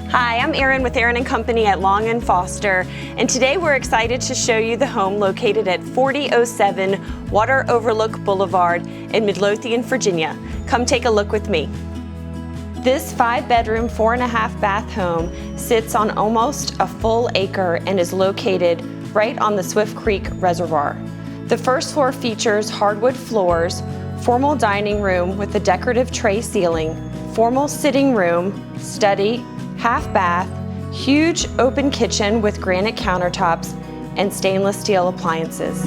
Hi, I'm Erin with Erin & Company at Long & Foster, and today we're excited to show you the home located at 4007 Overlook Blvd in Midlothian, Virginia. Come take a look with me. This 5-bedroom, 4.5-bath home sits on almost a full acre and is located right on the Swift Creek Reservoir. The first floor features hardwood floors, formal dining room with a decorative tray ceiling, formal sitting room, study, half bath, huge open kitchen with granite countertops, and stainless steel appliances.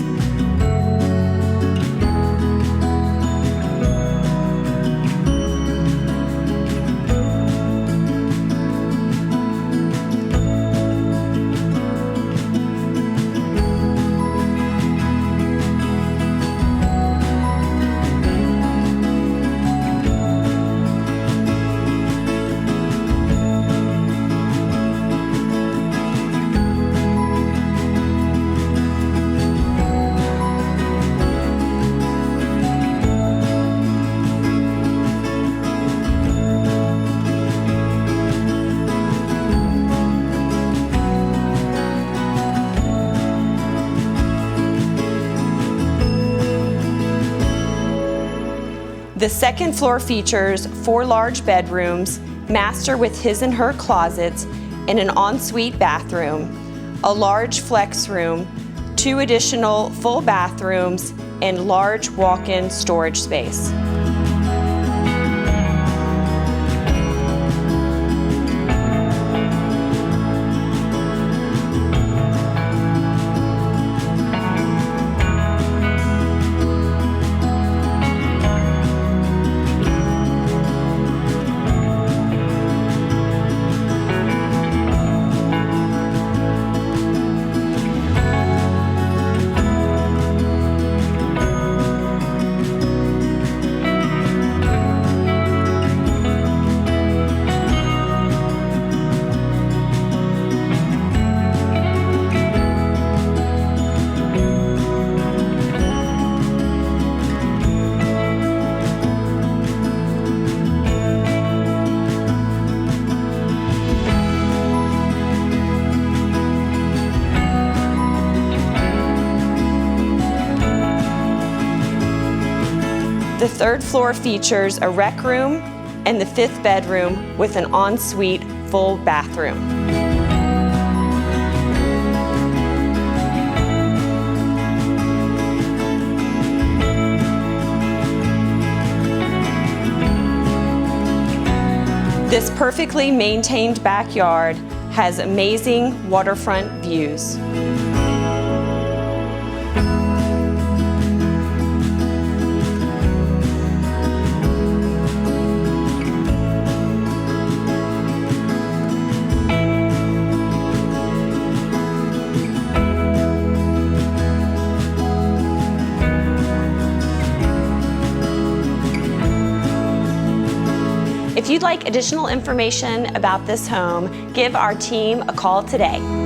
The second floor features 4 large bedrooms, master with his and her closets, and an ensuite bathroom, a large flex room, 2 additional full bathrooms, and large walk-in storage space. The third floor features a rec room and the 5th bedroom with an ensuite full bathroom. This perfectly maintained backyard has amazing waterfront views. If you'd like additional information about this home, give our team a call today.